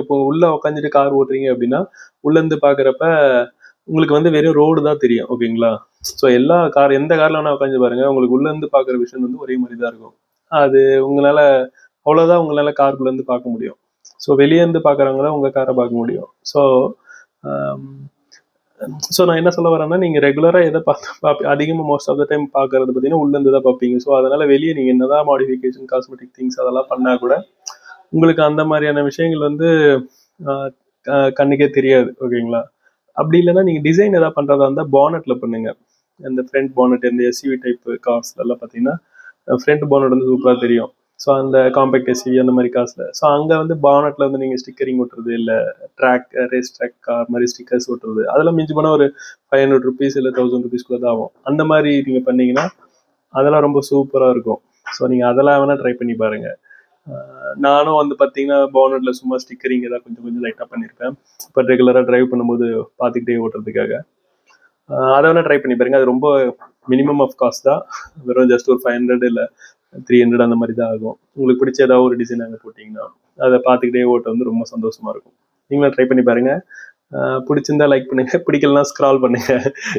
இப்போ உள்ள உட்காந்துட்டு கார் ஓட்டுறீங்க அப்படின்னா உள்ள இருந்து பாக்குறப்ப உங்களுக்கு வந்து வெறும் ரோடு தான் தெரியும். ஓகேங்களா? ஸோ எல்லா கார் எந்த கார்ல வேணா உட்காந்து பாருங்க, உங்களுக்கு உள்ள இருந்து பாக்குற விஷயம் வந்து ஒரே மாதிரி தான் இருக்கும். அது உங்களால அவ்வளவுதான் உங்களால காருக்குள்ள இருந்து பார்க்க முடியும். ஸோ வெளியே இருந்து பாக்குறவங்க தான் உங்க காரை பார்க்க முடியும். ஸோ நான் என்ன சொல்ல வரேன்னா, நீங்க ரெகுலரா எதை அதிகமா மோஸ்ட் ஆஃப் த டைம் பாக்குறது பார்த்தீங்கன்னா உள்ள இருந்து தான் பார்ப்பீங்க. ஸோ அதனால வெளியே நீங்க என்னதான் மாடிஃபிகேஷன் காஸ்மெட்டிக் திங்ஸ் அதெல்லாம் பண்ணா கூட உங்களுக்கு அந்த மாதிரியான விஷயங்கள் வந்து கண்ணுக்கே தெரியாது. ஓகேங்களா? அப்படி இல்லைன்னா நீங்க டிசைன் ஏதாவது பண்றதா இருந்தால் பானட்ல பண்ணுங்க. இந்த ஃப்ரண்ட் பானட் இந்த எஸ்யூவி டைப் கார்ஸ் எல்லாம் பார்த்தீங்கன்னா ஃப்ரண்ட் பானட் வந்து சூப்பராக தெரியும். ஸோ அந்த காம்பேக்ட் எஸ்யூவி அந்த மாதிரி காசுல ஸோ அங்கே வந்து பானட்ல வந்து நீங்கள் ஸ்டிக்கரிங் ஓட்டுறது இல்லை ட்ராக் ரேஸ் ட்ராக் கார் மாதிரி ஸ்டிக்கர்ஸ் ஓட்டுறது அதெல்லாம் மிஞ்சி போனால் ஒரு ₹500 இல்லை ₹1000 தான் ஆகும். அந்த மாதிரி நீங்கள் பண்ணீங்கன்னா அதெல்லாம் ரொம்ப சூப்பராக இருக்கும். ஸோ நீங்கள் அதெல்லாம் வேணால் ட்ரை பண்ணி பாருங்க. நானும் வந்து பார்த்தீங்கன்னா பானட்ல சும்மா ஸ்டிக்கரிங் ஏதாவது கொஞ்சம் கொஞ்சம் லைட்டாக பண்ணியிருப்பேன். இப்போ ரெகுலராக டிரைவ் பண்ணும்போது பார்த்துக்கிட்டே ஓட்டுறதுக்காக அதை வேணால் ட்ரை பண்ணி பாருங்க. அது ரொம்ப மினிமம் ஆஃப் காஸ்ட் தான். வெறும் ஜஸ்ட் ஒரு 500 இல்லை 300 அந்த மாதிரி தான் ஆகும். உங்களுக்கு பிடிச்ச ஏதாவது ஒரு டிசைன் அங்கே போட்டிங்கன்னா அதை பார்த்துக்கிட்டே ஓட்ட வந்து ரொம்ப சந்தோஷமா இருக்கும். நீங்களும் ட்ரை பண்ணி பாருங்க. பிடிச்சிருந்தா லைக் பண்ணுங்க, பிடிக்கலனா ஸ்க்ரால் பண்ணுங்க.